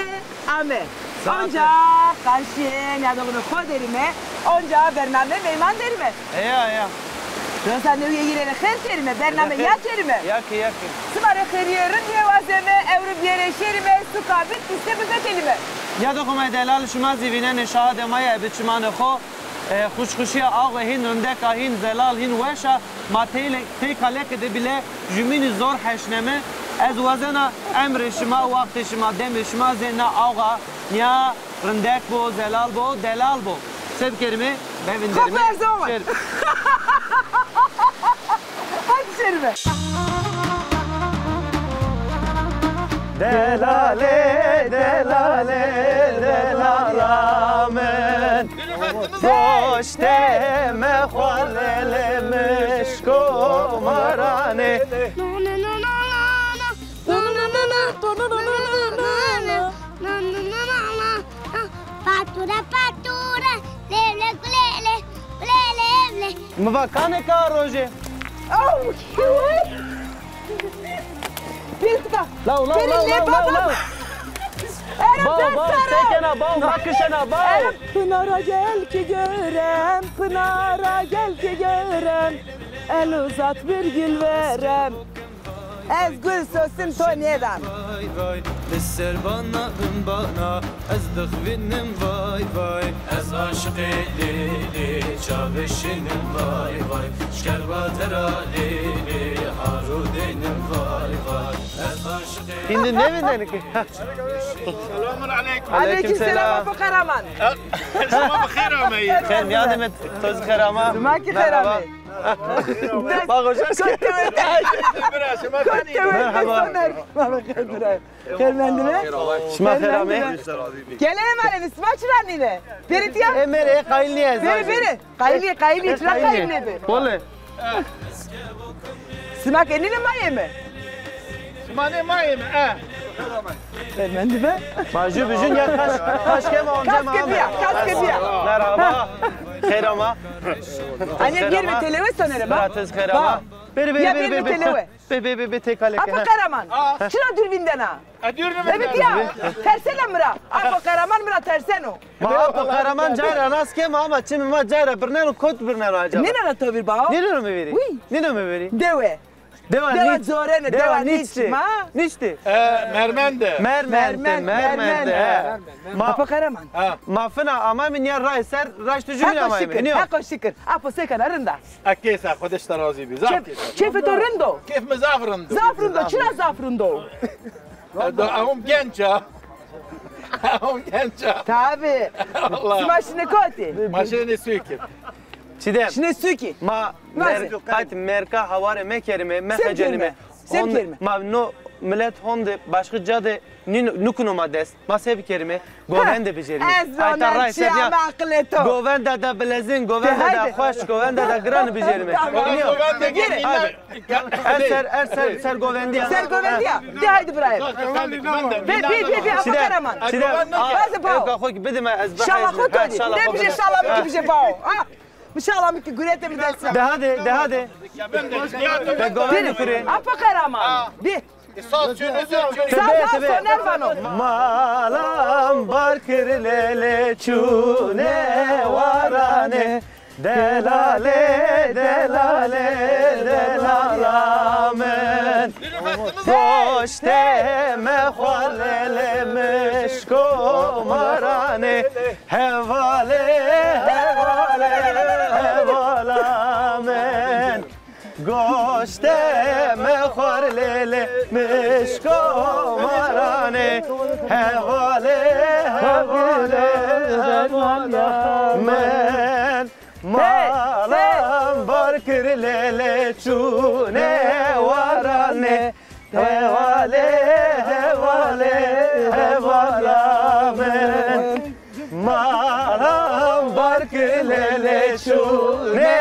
de ame. Onca karşıya ya da bunu koderime. Onca bername meyman derime. Ya. Sen ne yiyene her terime, bername ya terime. Yakı. Sımarı kırıyorum yevazeme, evru bir yere şerime, su kabit, iste bize kelime. Ya da kuma delal şuma zivine neşahade maya biçimane xo. خوشخوشی آقا هین رندک هین زلال هین وشا ما تی کلک ده بله جمین زور حشنمه از وزنا امر شما وقت شما دم شما زنا آقا نیا رندک بو زلال بو دلال بو سب کرمه ببین درمه خب برزومه hadi şerime. Delale delale delalamen Doşte mehvalelemiş komarane Patura, lele, lele. Mvakane ka roje Oh, bir kıta. Lav Bav, stekena bav, bakışana bav. Pınara gel ki görem, Pınara gel ki görem. El uzat bir gül verem. Ez gül sözüm tonyedan. Vay, besser bana, ez dıhvinim vay. Ez aşık lili, çavişinim vay. Şkerbatera lili, harudinim vay. Ez aşık Şimdi ne mi ki? Selamun aleyküm. Aleykümselam Apo Karaman. Sabah bakir ameyi. Hem yardım et toz kerama. Zumaki Karaman. Bak hocam. Şma kerame. Gelelim alem İsmaçlar nine. Berit ya. Emre kayliye. Beri. Kayli. Çırak kayli be. Bole. Simak enine maye mi? Mane mayım. Ben de be. Maju büjün ya kaç kema onca Kas kebiya. Merhaba. Kerama. Anne girme televe sanırım ha. Bıratız kerama. Beri tekalek. Apo Karaman. Çıra dürbünden ha. Evet ya. Tersen mıra. Apo Karaman mıra tersen o. Ma Apo Karaman cara nas kema ama çimi ma cara birneno kot birneno acaba. Ne nara tovir bao? Ne mi veri? Ne mi veri? Deve. Deva zorene, deva niçti. Niçti. Mermende. Mermende. Apo Karaman. Mafına ama min yer ray ser raştucu bile ama yemin. Hako şükür. Apo sekan arında. Akesa خودش ترازی بی Çefeto rındo. كيف مزافرندو Zafrundo, çıra zafrundo. هم genca. هم genca. Tabi. Allah. Smaşine koti. Maşini sükür. Çidem. Şine süki. Ma merka havare mekerime Sevkerime. Ma no millet honde başka cadı nukunuma des. Ma sevkerime govende becerime. Ezona çiğ makleto. Govende da bilezin, govende da hoş, govende da gran becerime. Govende gelin. Ser govendi ya. Ser govendiya. De haydi buraya. Bir Apo Karaman. Çidem. Bazı bağ. Evka hoş bedime ezbah. Şala kutoni. Ne bir şey şala bir şey bağ. İnşallah bir gürete bir dersim. De hadi. Ben govende kure. Apo Karaman. Bir. Sağ soner vano. Malam barkır lele çune varane delale delalamen Doşte mehvalele meşkomarane hevalamen Goşte mehvalele meşkomarane hevalamen Malam barkır lele çune varane hevalamen Malam barkır lele çune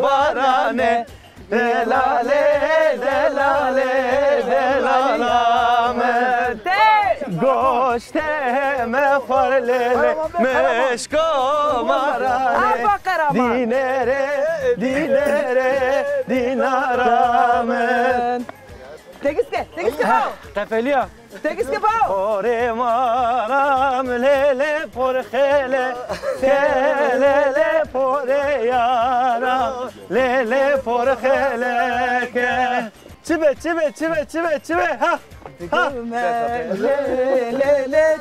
varane delalamen Goşte mehvalele meşkomarane Apo Karaman. dinaramen Tegiske pao. Tefeliya. Tegiske pao. Ore maram lele por khele khele por yara lele por khele ke çibe ha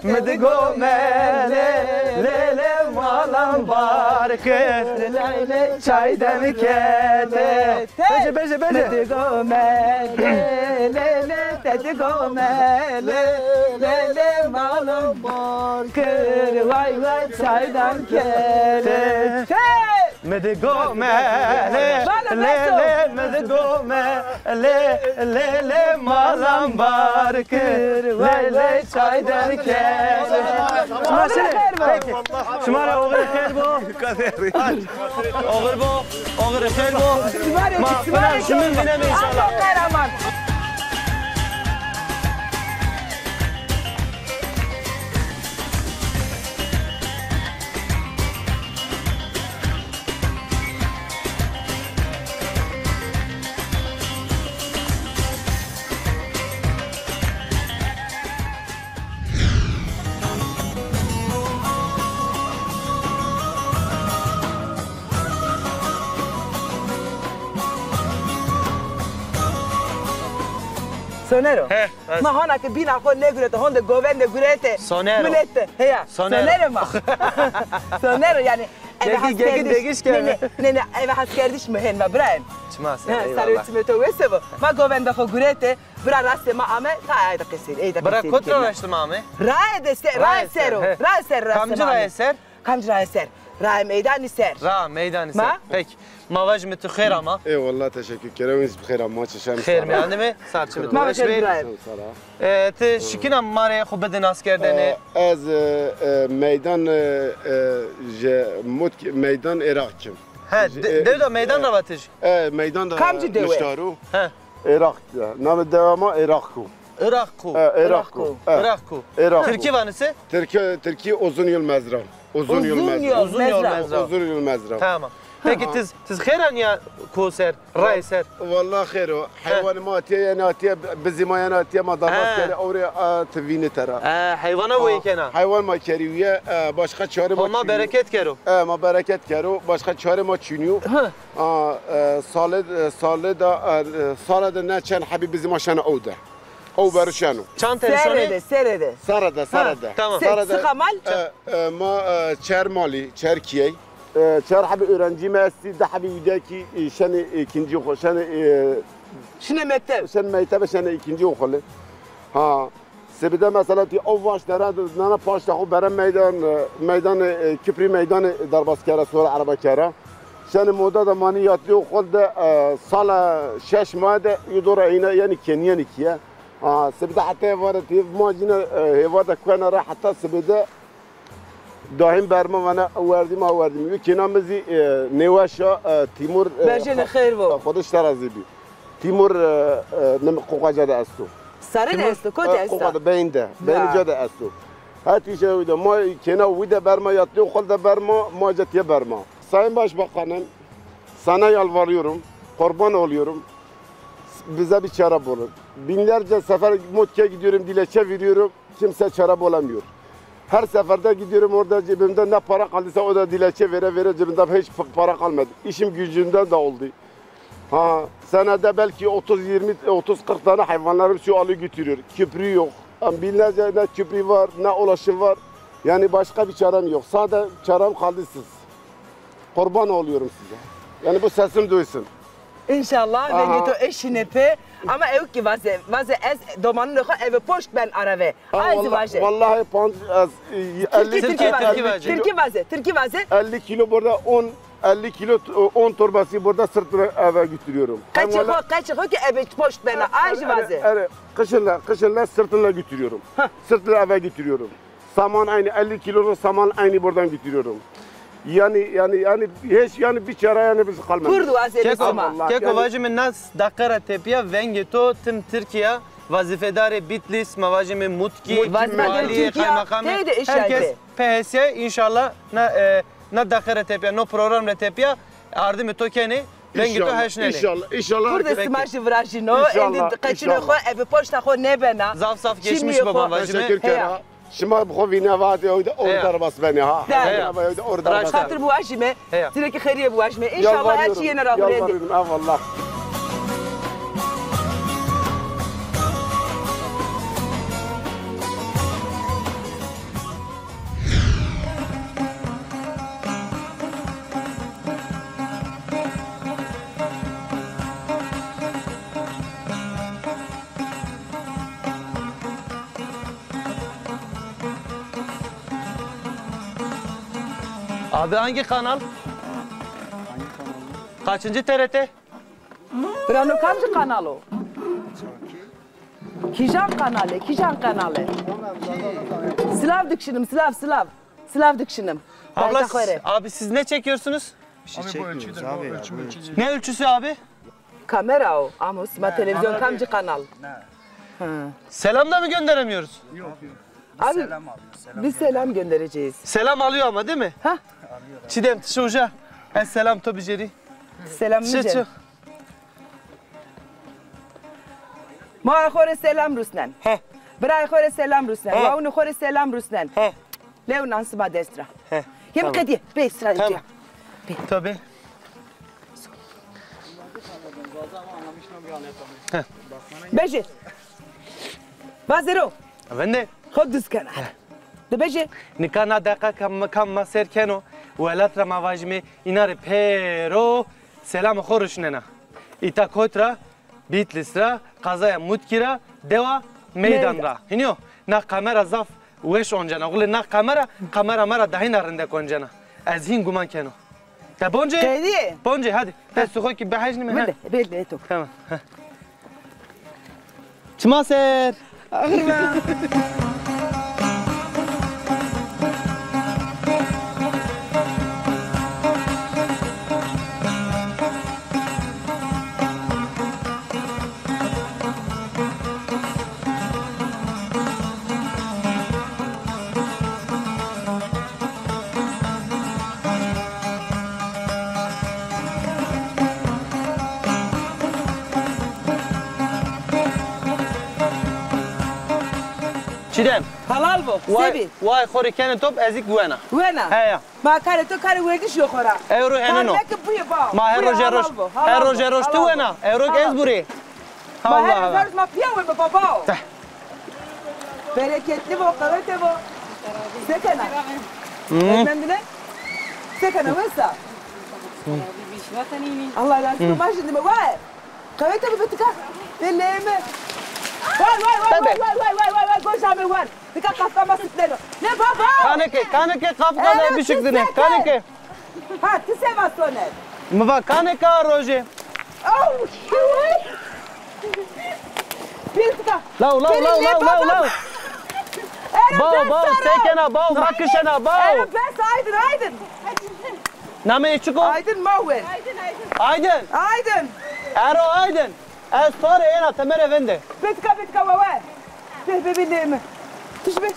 Mdigo lele malam barke çay demikete beje Mdigo lele malam barke vay çay demikete Mdigo lele Mdigo lele malam barke lele çay demikete Şumara oğur khair bo oğur khair bo ma şumun dineme inşallah Sonero. Ma hona che bina con negurete, honda govende gurete. Sonero. Gurete. Heya. Sonero ma. Sonero yani. Degiş Ne eve has kardeş mi hen ma Brian. Çmas eyvallah. Salut me to wesebo. Ma govende ho gurete, bra raste ma ame ta ayda kesir. Eyda Bırak kontrol açtım abi. Rae sero. Kamcı rae ser. Kamcı rae ser. Rae meydani ser. Ra meydanı ser. Peki. Mavaj mı tu khair ama? والله تشكر كرامي بخير ما تشام Khair mi yani mi? Sarçı mı tu? Ma başer Brian. Te şikina mare xu bedin askerdene. از میدان میدان عراقم Ha, devda meydan ravatış. میدان Kamcı dewe. مشتارو Ha. عراق نام الدوام عراقو Irakku. عراقو Irakku. عراق Türkiye vanısı? تركي uzun yol mezra uzun yol mezra Uzun yol mezra. uzun yol mezra Tamam. Peki tiz khairan ya kuser, ray ser. والله خير حيوان ماتيه ناتيه بزما ناتيه ما ضربت كره اوري تفيني ترى Hayvana bu ikena. حيوان ما كريويه başka çare ما Ama bereket kero. ما bereket kero başka çare ما çiniyor سال da ne çen habib bizim aşana ouda او برشانو Çan telefonu. Serede. سرده Tamam. Sıkamal. ما çer mali çerkiye çer habi öğrenci mesleği de habi yudaki şeni ikinci okul şeni Şine mektep. şen mektebe şeni ikinci okulu ha sebide mesela ti avvaş derad nana paşta o beren meydan Küpri meydanı darbaskara sonra arabakara şeni moda da mani yatlı okulda sala 6 made yudora yine yani Kenyan ikiye sebide hatta var ti majina hevada kana ra hatta sebide دایم برما وانا آوردیم یه کنامزی نواشا تیمور Berjene khair bu. خودش ترازی بی تیمور نم قوقاجاده استو Sarı ne esto? Kote esto. قوقاده بینده جاده استو هاتی شویده ما کنا ویده برما yatlı okulda برما ما جتیه برما Sayın Başbakanım sana yalvarıyorum kurban oluyorum bize bir çare bulun binlerce sefer Mutke'ye gidiyorum dilekçe veriyorum kimse çare bulamıyor Her seferde gidiyorum orada cebimde ne para kaldıysa o da dilekçe vere cebimde hiç para kalmadı. İşim gücümden de oldu. Senede belki 30-40 tane hayvanlarım şu alı götürüyor. Köprü yok. Binlerce ne köprü var ne ulaşım var. Yani başka bir çarem yok. Sadece çarem kaldı siz. Kurban oluyorum size. Yani bu sesim duysun. İnşallah ben to eşine pe ama ev ki vaze ez domanın yok eve poşt ben arave. Ayzi vaje. Vallahi pant 50 Türkiye vaze. 50 kilo burada 50 kilo 10 torbası burada sırtına eve götürüyorum. Kaç ki eve poşt ben ayzi vaze. Evet, kışınla sırtına götürüyorum. Sırtına eve götürüyorum. Saman aynı 50 kiloluk saman aynı buradan götürüyorum. Yani hiç bir çare yani biz kalmadı. Kurdu vaze ama. Keko vacim nas dakara tepiya vengeto tim Türkiye vazifedar Bitlis mavacim Mutki valiye kaymakamı herkes PHS inşallah na dakara tepiya no program tepiya ardım tokeni Rengi to heşneli. İnşallah. Burada herkes- smaşı vrajino, İnşallah, endi kaçını inşallah. xo, evi poşta xo nebena. Zaf saf geçmiş Şimdi baba yok, vajime. Teşekkür kera. Şima bu vina vadi orada bas beni ha. Orada bas. Xatır bu vajime, Heya. direki xeriye bu vajime. İnşallah her şey yener abi. Yalvarıyorum. Eyvallah. Abi hangi kanal? Kaçıncı TRT? Brano kamcı kanalı? Kijan kanalı, Kijan kanalı. Slav dikşinim, Slav. Slav dikşinim. Abla abi siz ne çekiyorsunuz? Ne ölçüsü abi? Kamera o, Amos, televizyon kamcı kanal. Selam da mı gönderemiyoruz? Abi, biz selam göndereceğiz. Selam alıyor ama değil mi? Ha? Çiğdem tışıvca. Selam tabi jeri. Selam nice. Ma khore selam Ruslan. He. Bray khore selam Ruslan. He. Wa unu khore selam Ruslan. He. Leonan sma destra. He. Yem Tamam. kadi, be stra Tamam. diya. Tabii. Beje. Bazero. Ben de Khodus kana. De beje. nikana daka kam maserkeno velat ramavajmi inare pero selam khorushnena. İta kotra Bitlisra kazaya mutkira deva meydanra. Hiniyo na kamera zaf weş onjana. Gule na kamera mara dahin arinde konjana. Az hin guman keno. Ta bonje. Kedi. Bonje hadi. Ta suho ki bahajni mi? Bele, bele to. Tamam. Çmaser. Çiğdem. Halal bu. Sebi. Vay khori kene top ezik buena. Wena. Heya. Ma kare to kare wedi shio khora. Euro heneno. Mek bu ba. Ma hero jeroş tu buena. Euro ez buri. Ma her Allah. zars ma pia we baba. Teh. Bereketli bu, kavete bu. Sekana. Efendine? Sekana wesa. Allah razı olsun. Ma şimdi vay. Kavete bu bitika. Beleme. Vay. Koşame var. Tika kafama sıkları. Ne baba? Kaneke kafkada bir çıktı. Kaneke. Ha, tiseva soner. Mva kaneka roje. Oh, Piltika. Lav. Bao, sekena, bao, makışena, bao. Evet, best Aydın. Name içiko? Aydın Mauer. Aydın. Ero Aydın. Ez sonra ena temere vende. Piltika vava. Bebeğim. Tişbe.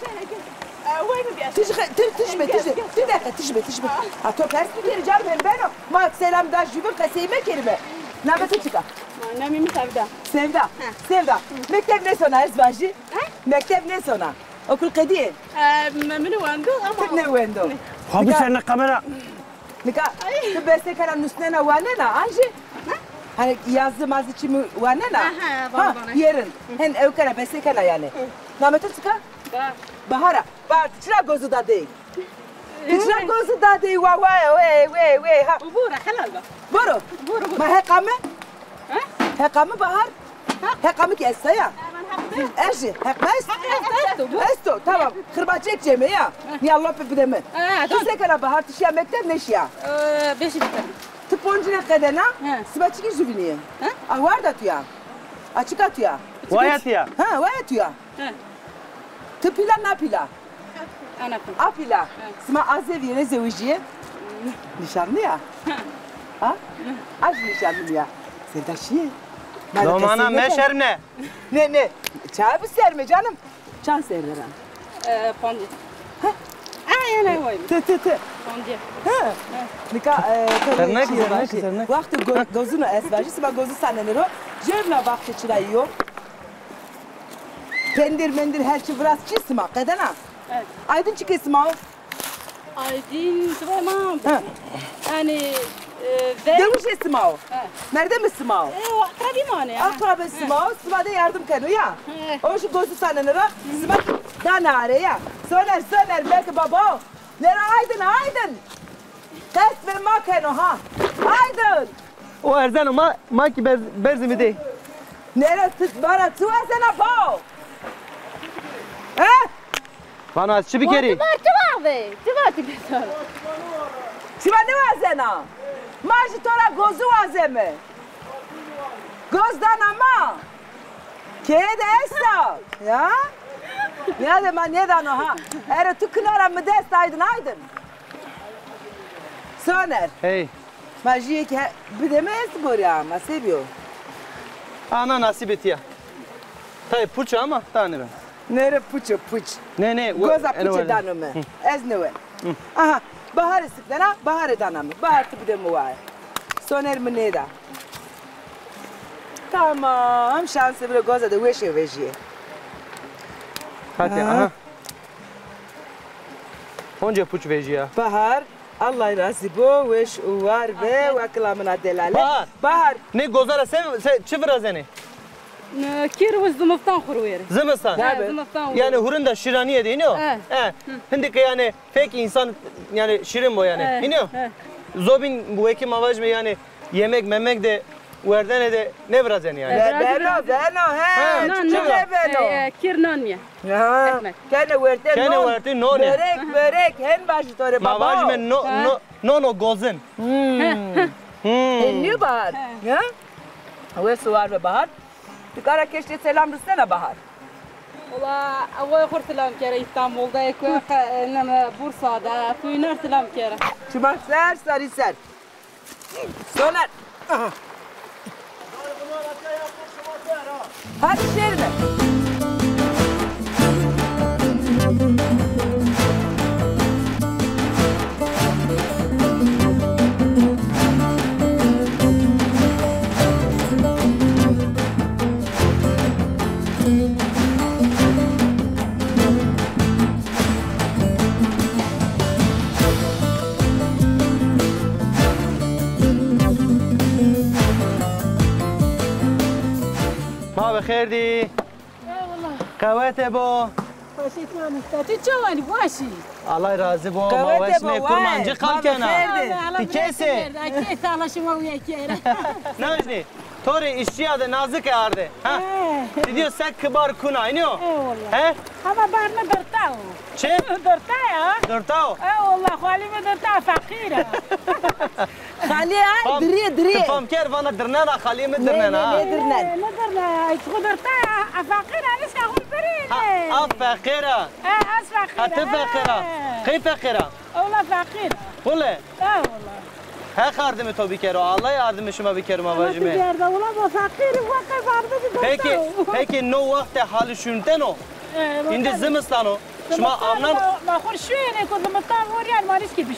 Tişbe. Ato pers mi geleceğim ben o. Mak selam da jübür kaseyime kelime. Nabeti çıka. Namimi Sevda. Sevda. Mektep ne sona ezbajı? Mektep ne sona? Okul kedi. Mini Wando ama. Ne wendo? Abi sen kamera. Nika. Tu beste karan üstüne wanena anje. Hani yazdı için wanena. Ha, yerin. Hen evkara beste kana yani. Nabeti çıka? Bahara. Bahar çıra gozu da değil. Çıra gozu da değil. Ve. Ha. Ubura halal. Boro. Ma hekame? Hekame bahar? Hekame ki essa ya. Eşi, hekmez? Esto, tamam. Kırbacı ekeceğim ya. Niye Allah pepideme? Tüse kara bahar tüşya mektep neşya. Beşi bitir. Tıponcu ne kadena? Sıbaçı ki jübiniye. Var da tüya. Açık atüya. Vayat ya. Ha, vay atüya. Tıpila napila. Anapın. Apila. Sıma azeviye ne zevijiye? Nişanlı ya. Ha? Aç nişanlı ya. Sen de şey. Domana meşer ne? Ne? Çay mı serme canım? Çan serme. Pondi. نه وایم Tı. آنجا Ha. Nika Ternek, tele ternek, ternek. Vakti gozunu esvaji sima gozu sanenero. Jevla vakti çırayıyor. Pendir mendir her şey biraz çisma. Kadana. Evet. Aydın çıkısma. Aydin tamam Ha. yani ve Demiş esma. Ha. Nerede mi sma? akrabi mane ya Akraba sma. Sma da yardım kanu ya. Evet. O şu gozu sanenero. Sma danare ya. Söyler belki baba. Nere aydın. Test ve makeno ha. Aydın. O Erzan ma ki berzimi de. Nere bara tuasena bo. Ha? Bana az bir kere. تبارتي بيتر Şiva ne vazena? Maji tora gozu vazeme. Gozdan ama. Kede esa. Ya? Ya de man nedan o ha? Ere tu kınara mı dest aydın. Soner. Hey. Maji ki bir de mi es gorya ama seviyor. Ana nasip et ya. Tabii puça ama tane ben. Nere puçu puç. Ne. Goza puçu danımı. Ez ne ve. Aha. Bahar sıklana bahar danımı. Bahar tipi de mi var? Soner mi neda? Tamam. Şansı bir goza da veşe veşe. Hadi aha. Onca puç veji ya. Bahar. Allah razı bu veş uvar ve vaklamına delale. Bahar. Ne gozara sen çivra seni. كير وزمفتان خروير Zımıstan. زمفتان Yani hurun da şiraniye değil o. Hindi ki yani pek insan yani şirin bu yani. İniyor. Zobin bu ekim avaj mı yani yemek memek de verdene de ne biraz yani. Beno he. Çiçeğe beno. كير نانيا Ya. Kene verte Kene non. verte non. Börek hen başı tore baba. Mavaj me no gozun. Ne bahar? Ya? Ve suvar ve bahar. Dikara keşke selam rüstene bahar. والله أول خور سلام كيرا إسطنبول'da إنما بورصa'da Fuynar selam كيرا Çımak ser sarı ser. Soner. Hadi şehrine. ما بخير دي والله قوات بو باشي تمام تتجواني باشي الله يرازي بو ما قوات واش بو، مي كرمانجي واي. ما خالكنا بخير. تكيسي أكيد على شو ويا كيرا ناجني توري işçi adı nazik ardı ha diyor sen kibar kuna iniyor والله he هذا بارنا درتاو çe درتايا dörtao والله خالي ما درتا فقيرة Hali ay diri. fam ker bana dirnena khali mi dirnena Ne dirnen? لا درنا يتخو درتايا فقيرة لسه أقول بريد ha fakira أس فقيرة hat fakira kayf fakira والله فقيرة ولا والله ha kardımı tabii kero Allah yardımı şuma bir kero أنا mavacime تجارة والله ما فقير وقف عرضي peki no vakti hali şunteno indi zımıstano şuma amnan ما خور شوية كنت مطار وريال ما نسكي بش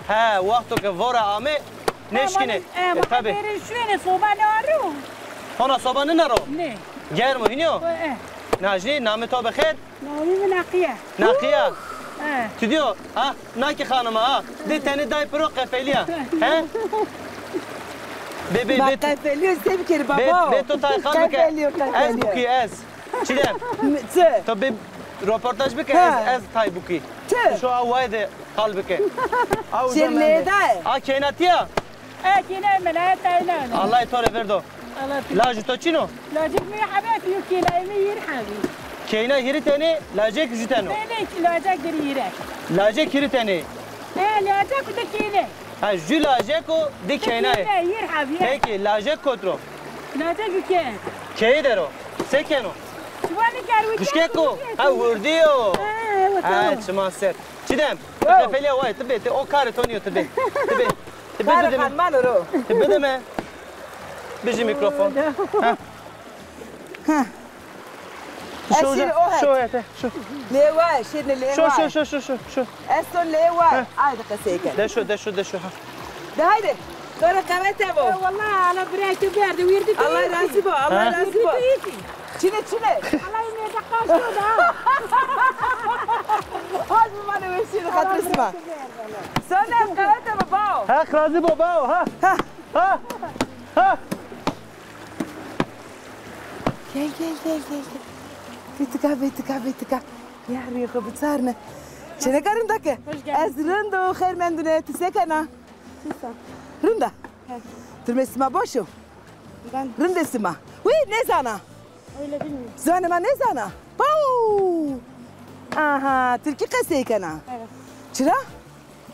ha vakti ke vora ame neşkine ما tabii خير شوية صوبة نارو ona sobanı naro نه germo iniyor Najni namı to bekher ناوي من أقيا naqiya Tüdiyor ha naki hanıma ha de tane day pro kafeliya he be Bak kafeliyor sev kere baba. be to tay khan bike Kafeliyor ez buki ez çidem Tı. to be röportaj bike ez tay buki Tı. şu avayde kalbike Şirnede. ha kenatiya كينا من هاي Allah tore verdo الله la jutocino لا جيب مي حبايبي وكينا يمير حبي keyna hiri tane lacek juteno ليك لا جاك دريرة lacek hiri tane لا جاك دكينة ha jü lacek o de keyna ير حبي peki lacek kotro لا جاك كين key dero sekeno شواني كارو Bişkeko, ha vurdiyo. Ha, çmaser. Çidem, kafeliya vay, tabi, o kare toniyor tabi. Tabi. Kara Tabi kanman oro. Tabi deme. Biji mikrofon. Esir o het. Şu ete. Şu. Lewa, şimdi lewa. Şu. Eson lewa. Haydi kaseyken. De şu. De haydi. Sonra kavete bu. والله على بريت وبرد ويردي Allah razı bu. Allah razı bu. Çile. الله يميت قاشودا Hadi bana vesile katresima. Sonra kavete bu bao. Ha krazi baba ha. Gel. Bitika. Ya riyo bitsarne. Çene karındaki. Ez rındo xermendune tisekana. Rında. Tırmesima boşu. Ben Rındesima. Uy ne zana? öyle bilmiyorum. Zanema ne zana? Pau. Aha, Türkiye kaseykana. Evet. Çıra?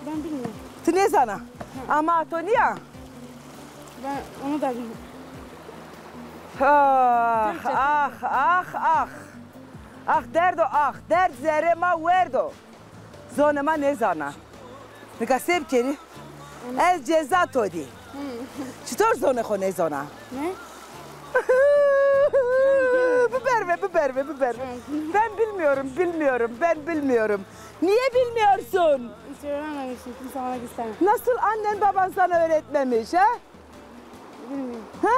Ben bilmiyorum. Tu ne zana? Ama Tonya. Ben onu da bilmiyorum. Derdo. Derd zerema verdo. Zonema ne zana? Nika sevkeri. Ez ceza todi. Çitor zone xo ne zana? Ne? Biber. Ben bilmiyorum. Niye bilmiyorsun? Hiç öğrenmemişim. Kimse bana göstermez. Nasıl annen baban sana öğretmemiş ha? Bilmiyorum. Ha?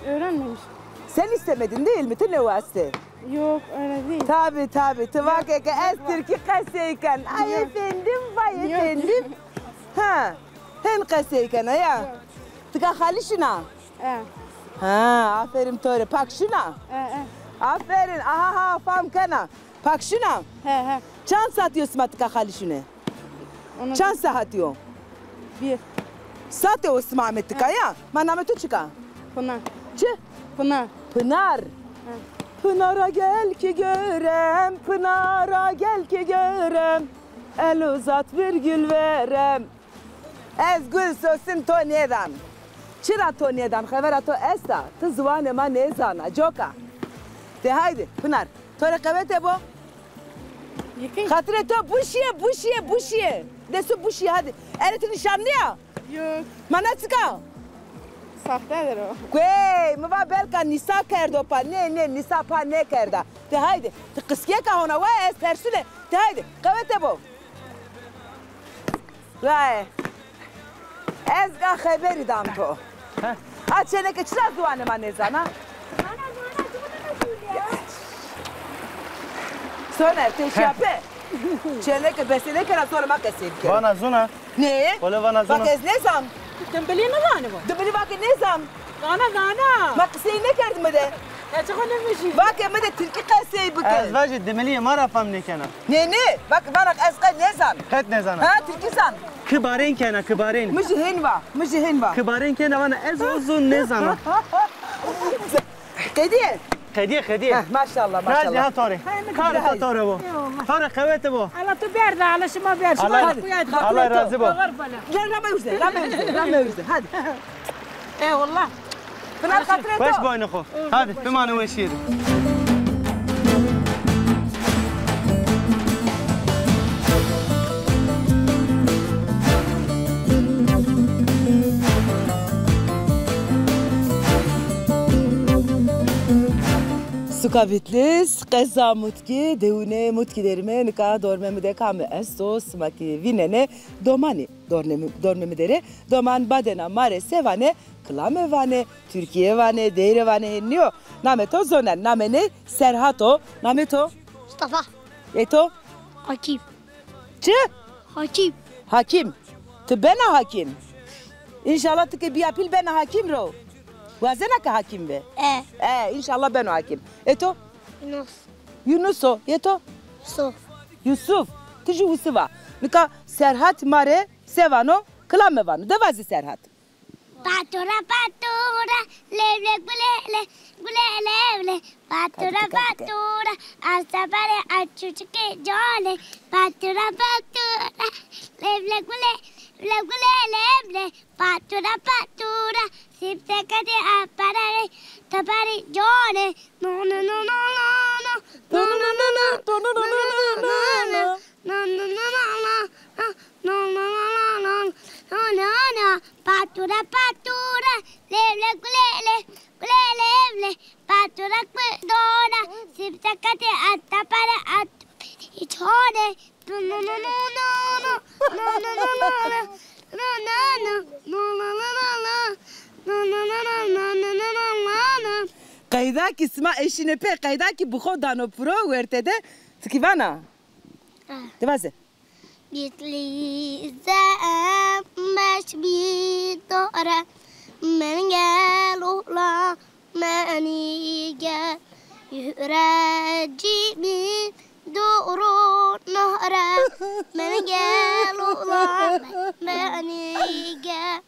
Öğrenmemiş. Sen istemedin değil mi? Tu ne vasti? Yok öyle değil. Tabii. Tıvakeke ez Türkiye kaseyken. Ay efendim, vay efendim. Ha. Hem kaseyken ya. Tıka halişina. Ha, aferin Tore. Pak şuna. Aferin. Aha, fam kana. Pak şuna. He. Çan satıyorsun tıka halişine. Onu Çan satıyor. bir. Sate Osman Ahmet tıka ya. Manametu çıka. Pınar. Çı. Pınar. Pınar'a gel ki görem. El uzat bir gül verem. Ez gül sosin Tonya'dan. Çıra Tonya'dan xevera to esta. Tı zvanema ne zana. Joka. De haydi Pınar. Tore kavete bu. Yıkayın. Hatire to buşiye. Desu buşiye hadi. Eretin nişanlı ya. Yok. Mana çıka. Sahtedir o. Güey, mı va belka nisa kerdo pa. Ne nisa pa ne kerda. De haydi. Tı kıskiye ka ona va es tersine. De haydi. Kavete bu. Güey. Ez ga xeberi dam to. Açene ke çıra duane manezana. Sonra teşape. Çene ke besene kera sonra makasib ke. Vana zuna. Ne? Vole vana zuna. Bak ez ne zam? Tembeliğe ne var bu? Dubili bak ne zam? Gana. Makasib ne kerdim de? Ya çok önemli. Bak ama de tilki kasayı bu Ez vajid demeliye mara fam ne kana. Ne? Bak bana ezka ne zam? Het ne zana. Ha tilki zam. Kıbaren kana kıbaren. Müjihin va. Kıbaren kana vana ez uzun ne zana. Kediye. Hediye. Maşallah. Razi ha Tore. Kar Tore bu. Tore kavete bu. على تبرد على شما بيرد Allah razı bu. Gel rame yüzde. Hadi. والله Pınar katreto. Weş boynu xo. Hadi bimane weşir. Suka bitlis, qeza mutki, deune mutki derime nika dormemi de kam estos maki vinene domani dormemi dere doman badena mare sevane klame vane Türkiye vane değre vane henniyor. Nameto zonen namene Serhato nameto Mustafa. eto Hakim. çı Hakim. Tu bena hakim. İnşallah tıkı bir yapil bena hakim ro. Vazena ka hakim be. İnşallah ben o hakim. Eto Yunuso eto Yusuf. Tiji Yusufa. Nika Serhat mare sevano klame vano. Devazi Serhat. Patura, levle, gulele. Patura, asabare açuçke jale. Patura, levle, gulele. Patura, sipte kade aparare. Tapare jale. No. Patura, levle, gulele. Patura, dona, sipte Qaydaki sma eşine pe qaydaki bu khodano pro vertede tkivana. Devaze. Bitli zemmeş bir dora men gel ola meni gel yüreğimi doğru nara men gel ola meni gel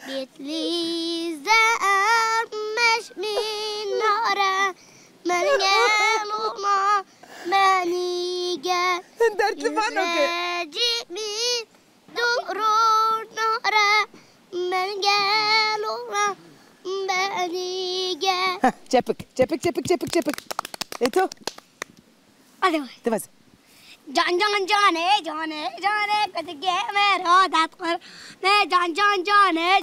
Bitli zemmeş bir nara men gel ola meni gel Dertli vano ke. Yüreğimi doğru nara men gel ola meni gel Çepik. Eto. Hadi bak. Devaze. Can cane kade gemera dat kar ne can cane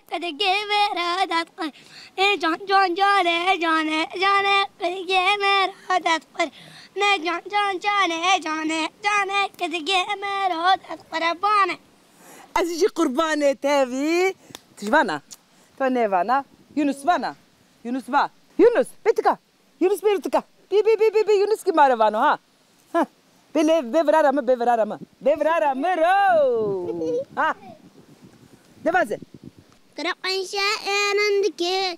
kade gemera dat kar ne can cane kade gemera dat kar ne can cane kade gemera dat kar bana Azici kurbane tevi. Tijvana. To ne vana. Yunus vana. Yunus va. Yunus betika. Yunus berutka. Bi Yunus ki mare vano ha. Bele bevrara mı? Bevrara mı ro? Ha. Devaze. Bırakın şairindeki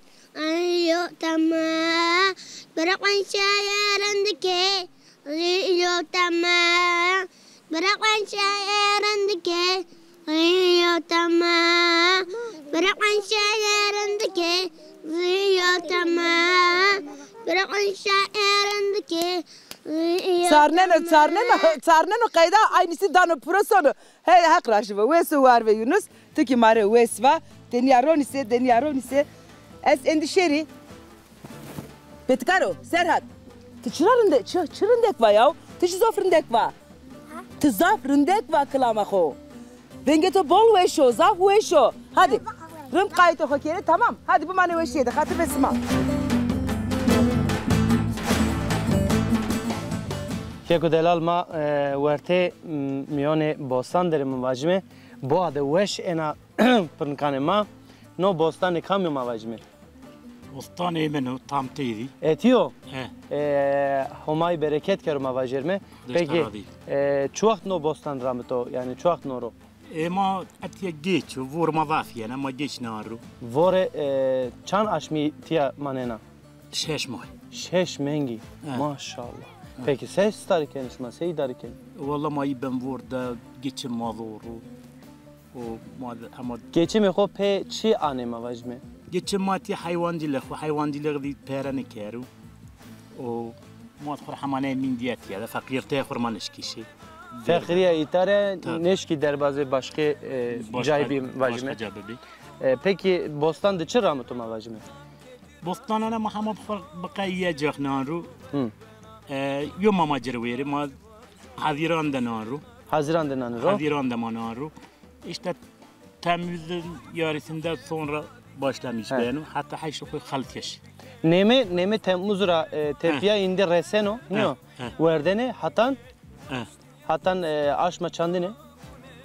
yok tamam. Bırakın şairindeki yok tamam. Bırakın şairindeki yok tamam. Bırakın şairindeki yok tamam. Bırakın şairindeki Sarneno qayda aynısı dano prosonu. Hey hakraşı ve wesu var ve Yunus. Tiki mare wesva. Deniyaron ise. Es endişeri. Petkaro, Serhat. Çırındek va yav. Zafrındek va. Zafrındek va klamaho. Bengeto bol weşo, zaf weşo. Hadi. Rım kayıt o kere tamam. Hadi bu mane weşiyede. Hatır besma. Keko delal ma werte mione bostan derim vajme bo ade wesh ena pırnkane ma no bostan kamyo ma vajme Bostan emenu tam teydi. etiyo homay bereket kerim ma vajme peki çuakt no bostan ramto yani çuakt noro Ema etiye geç vurma vafiyen ama geç naru. vore çan aşmi tiya manena Şeş mengi maşallah. Peki ses tariken isma sey tariken. Vallahi ma ben burada geçim mazuru. O ama Geçimi ho pe çi anema vajme. geçim mati hayvancılık di perane keru. O ma hamane min diyet ya da fakir te xurmanış kişi. Fekriye itare neşki derbazı başka caybim vajme. Peki bostan dıçı ramutuma vajme. Bostan ana Muhammed bakaya cahnaru. Yom ama cerveri ma Haziran naru. Haziran denanro. Haziran naru. İşte Temmuz'un yarısında sonra başlamış benim. Hatta her şey halt yaş. Neme Temmuz'ra tepiya indi reseno. Niyo. Verdene hatan aşma çandine.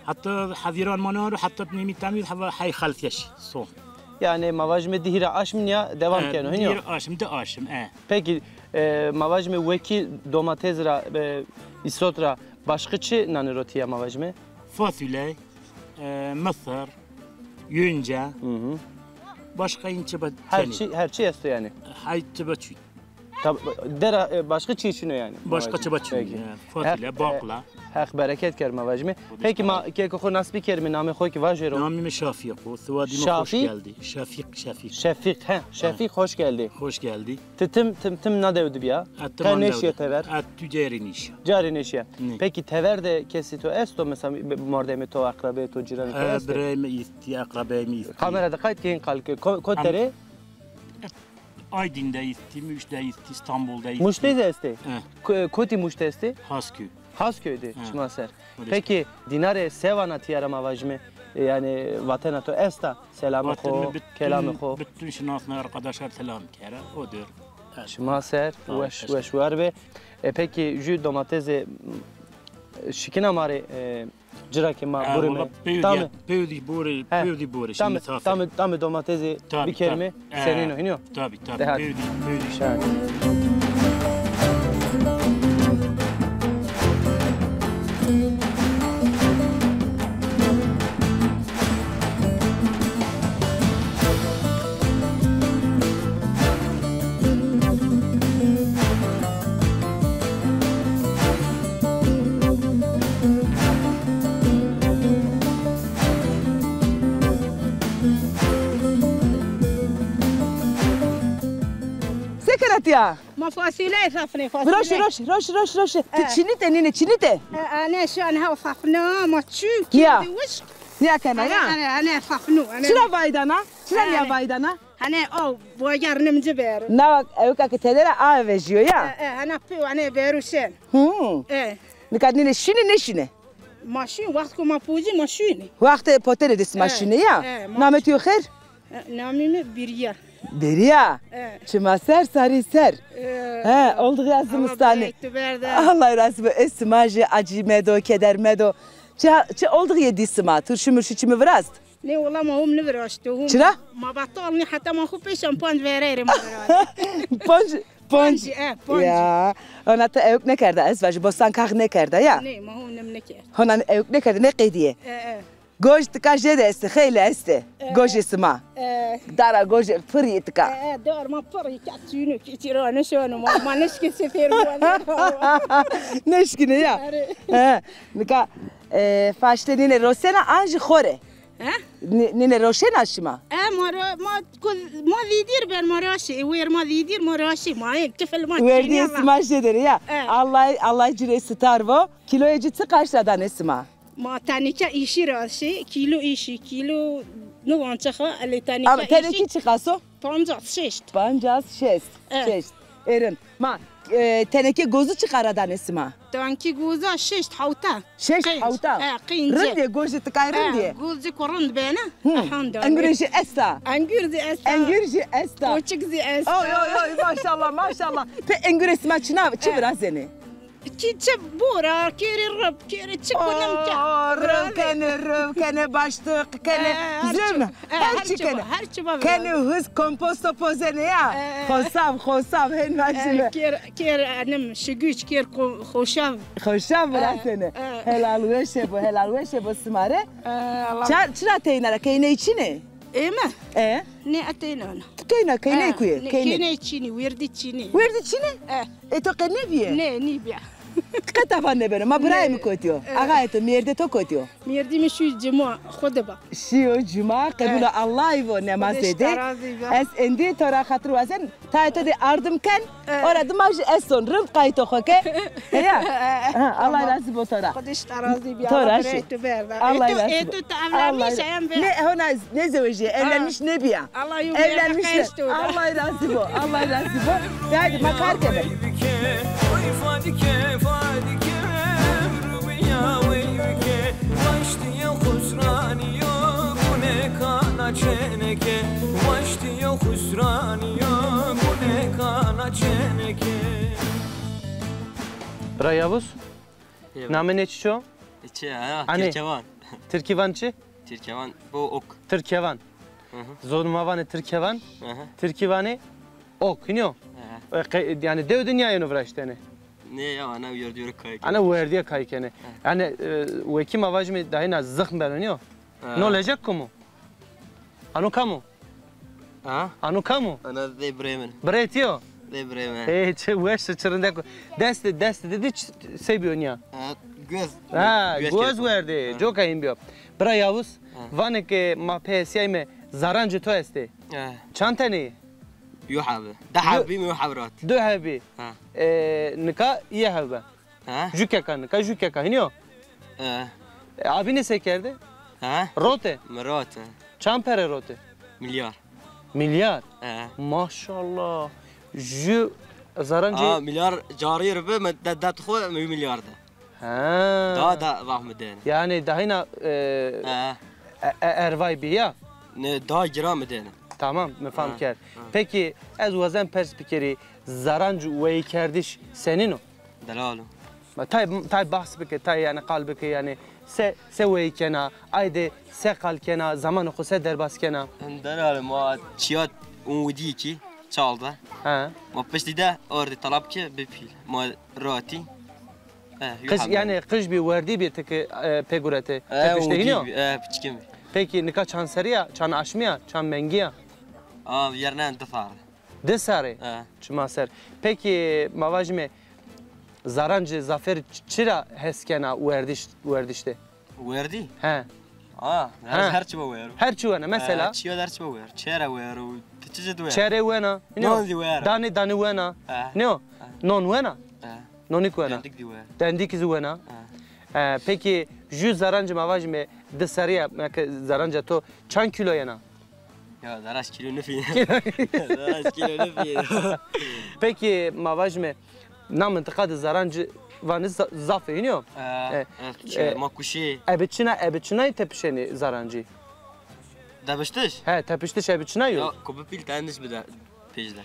Hatta Haziran naru hatta nemi Temmuz hay halt yaş son. Yani mavajme dihira aşmin ya devam keno. Niyo. Aşım. Peki mavajme veki domatesra isotra başka çi nanirotiya mavajme? Fasulye, mısır, yonca. Başka ince bat. Her çi esto yani. Hay çabaçı. Dera başka çi içino yani. Başka çabaçı. Fasulye, bakla. Hak bereket ker mavajme. Peki ma keko xo nasbi kermi name xo ki vajero. Namim Şafik o. Suadime hoş geldi. Şafik hoş geldi. Hoş geldi. Tim nadevdi ya. Neşiye tever. Tüceriniş. Carineşiye. Peki tever de kesito esto mesela mordeme to akrabe to ciranı esto. Breme isti akrabe mi isti. Kamerada kayıt keyin kalkı. Kotere. Aydın'da isti, Muş'ta isti, İstanbul'da isti. Muş'ta da isti. Koti Muş'ta isti. Hasköy. Hasköy'de Şmaser. Peki dinare sevana tiyarama vajme yani vatana to esta selamı xo kelamı xo. Bütün şinasına arkadaşlar selam kere odur. Şmaser weş var be. Peki jü domatese şikina mari Cıraki ma burime. Pöydi bore. Tam domatesi bir kelime senin o iniyor. Tabii. Pöydi. Şahane. سكرت يا ما فاصله صفني فاصله روش تشينيته نينه تشينيته انا شو انا صفنا ما تشوف يا. وش يا كان يا انا صفنو انا شنو بايدانا شنو يا بايدانا انا او بوجر نمجبر نا اوكا كتدرا افيجيو يا انا في انا بيروشين ايه نكادني شنو ماشين وقتكم ما بوجي ماشيني وقت بوتر ديس ماشينه يا نامتيو خير نامي بريا بريا شما سر ها oldu yazdım ustane Allah razı olsun esmacı acı medo keder medo çe oldu yedi sma turşu mürşü çimi vrast ne والله ما هم نبرشتهم شرا ما بطلني حتى ما اخو بيشن بونج فيريري ما ponj ya ona ta evk ne kerda esmacı bostan kah ne kerda ya ne ما هم نمنكر ona evk ne kerda ne qediye Goj tka jede este khayla este goj isma dara goj fri tka دور ما فري كاتينو كتيرو انا شنو ما نشكي سفير نشكي يا نكا فاشته نينه روسنا انج خوره نينه روشنا شما ما يدير بين مراشي وير ما يدير مراشي ما هيك كفل ما ويردي اسما جدر يا الله يجري ستارvo kiloya ciddi kaçlardan esma ما تانيكا إيشي راسي كيلو إيشي كيلو نو أنتخا اللي تانيكا إيشي تانيكي تخاسو؟ 56 56 إيرن ما تانيكي جوزو تخاردان اسمها تانيكي جوزا 6 حوتا 6 حوتا قينجي رندي جوزي تكاي رندي جوزي كورند بينا الحمد لله انجريجي استا انجريجي استا كوتشيكزي استا أو ما شاء الله في انجريس ما تشنا تشبرازني كي تشبورا كيري الرب كيري تشكونم الرب كان باشتق كان زم هرشي كان هز كومبوستو بوزنيا خوسام هن ماشي كير انم شجوج كير خوشام براسنه helal وشه سماره چرا تينا كاينه چينه ايما ني اتينا كاينه كوي كاينه تشيني ويردي تشيني تو قنبيه ني بيع كتافان نبره ما براي مكوتيو اغايتو ميرده تو كوتيو ميردي مشو جمعه خدبه شيو جمعه قبل الله يبو نمازده اس اندي ترى خاطر وزن تايتو دي اردم كان اورا دماج اسون رم قايتو خوكه يا الله يرزق ترى قدش ترازي بيا الله يرزق انتو تعملي شيء لا هنا نزوجي الا مش نبيا الله يرزق الله يرزق هذه ما كاركبه فادك ربيا ويك واشتي خسراني كنا چنك واشتي خسراني كنا چنك Rayavuz Name ne çiço? Tirkevan. Tirkevan çi? Tirkevan bu ok. Tirkevan. Zormavanı Tirkevan. Tirkevani ok iniyor. Yani dev dünyaya ne vraştene? Ne ya ana yürüyor kayık. Ana verdiye kayık yani. Yani vekim avajmi dahi na zıkm beloniyor. Ne olacak kumu? Anu kamu? Ha? Anu kamu? Ana de Bremen. Bretiyo. De Bremen. Weş çırında dest dedi seviyorsun ya. Göz verdi. Çok ayın biyo. Bra Yavuz. Vane ke ma PSI zarancı to este. Çantani. يحب دحبي مو حبرات دحبي نكا يحب جوكا نكا جوكا هنيو abi ne sekerdi? Rote. Rote. Çampere rote. Milyar. Maşallah. Ju zarancı. Milyar cari rübe meddet xo milyarda. Da rahmeden. Yani dahina ervay biya. Ne da gram eden. Tamam, mefham ker. Peki, ez vazen perspekeri zarancı ve kardeş senin o? Dalalu. Tay bahs bike, tay yani kalbike yani se weykena ayde se kalkena zaman xu se derbas kena Derhal ma çiyat umudi ki çaldı. ha Ma peşti de orada talap ki bir pil. Ma rati. kış yani kış bir verdi bir tek pegurete tepişte iniyor Piçkim. peki nika çanseriya çan aşmaya çan mengiya Yerine de sarı. desare çuma ser peki mavajme zarancı zafer çira heskena verdişte Verdi? he Her çuva ver. her çuana mesela Çiyo der çuva ver. Çere ver. Tiçici de ver. çere vena Non di ver. dani vena ne o non vena nonik vena Dendik di ver. dendik vena peki ju zarancı mavajme desariya zarancı to çan kilo yana Ya daraş kilo ne fi? Daraş kilo ne fi? peki mavajme nam intiqad zarancı vanı zafe iniyor Makuşi. Ebiçina tepişeni zarancı Dabıştış? he tepiştiş ebiçina Ya yok kubu pil tendiş bir de pejde.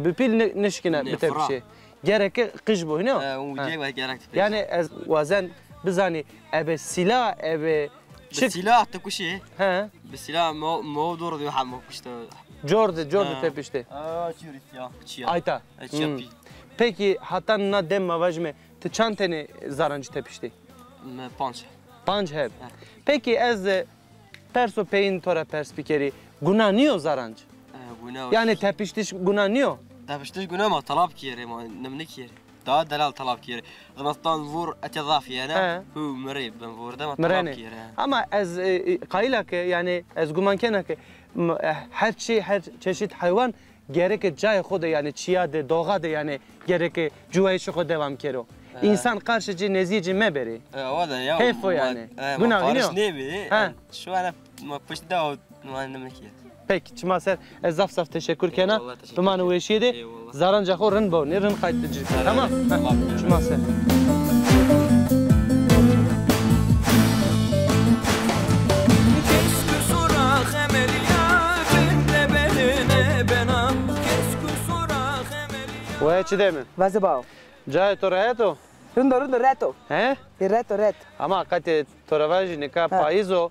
bir pil nişkine bir tepişi gerek kış bu iniyor Umudiyek ve gerek pejde. yani ez vazen bizani ebe silah ebe Silah takuşi. he Silah mo doğru diyor ha makuşta. Jordi tepişti Çirit ya. Çiya. ayta Çiyapi. peki hatan na dem mavajme te çanteni zarancı tepişti Panç. panç hep peki ez perso peyin tora perspikeri guna niyo zarancı yani tepiştiş guna niyo Dabıştış günah ma talap kiyeri ma nemlik yeri. Daha delal talap kiyeri. Gınastan vur etezaf yana. Hu mırayb ben vurda ma talap kiyeri. ama ez kaylak yani ez gumankenak her çeşit hayvan gerek cay xode yani çiyade doğade yani gerek cuvayış xode devam kero. İnsan karşıcı nezici meberi. Valla ya. Hefo yani. Günah iniyor. Ne bi? Şu an ma pıştı o nemlik yeri. Peki çima ser ez zaf teşekkür kena. Dumanı veşiydi. Zaranca xo rın bo ne rın kaytıcı. Tamam. Çima ser. Ve çi demin? Vazibao. Cay to reto? Rundo reto. He? Reto. Ama kate toravajı nika paizo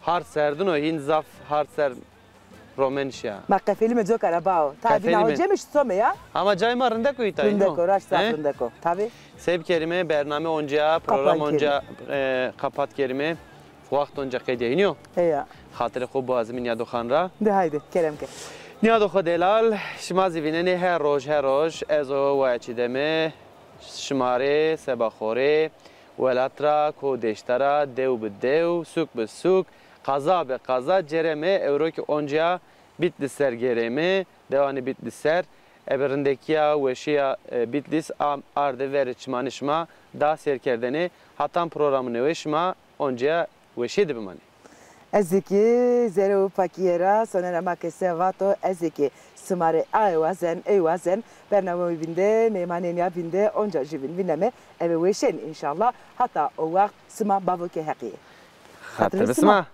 har serdino hin zaf har ser romenşya. Ma kafeli medzo karabao. Tabi na hocemiş some ya. Ama cay marında koytay. Rundeko, raş saf rundeko. Tabi. Seb kerime bername onca program onca kapat kerime. Vakt onca kediye iniyor. Heya. Hatırı خوب azmin ya dokhanra. De haydi keremke. Niyado خدلال شما زیویننی هر روز ازو و چیدمه شماره سباخوره ولاترا کودشترا دیو به دیو سوک به سوک قضا به قضا جرمه اورو که اونجا بیت سر گرمه دوانی بیت سر ابرندکیا وشیا بیت لیس ardı ver çmanışma da serkerdeni hatan programını veşma onca veşidi bimani. Ezeki zero pakiyera sonera makese vato ezeki smare aywazen bername binde memanenya binde onca jibin bineme eve weşen inşallah hatta o vakt sma bavoke hakiye. Hatırlısın mı?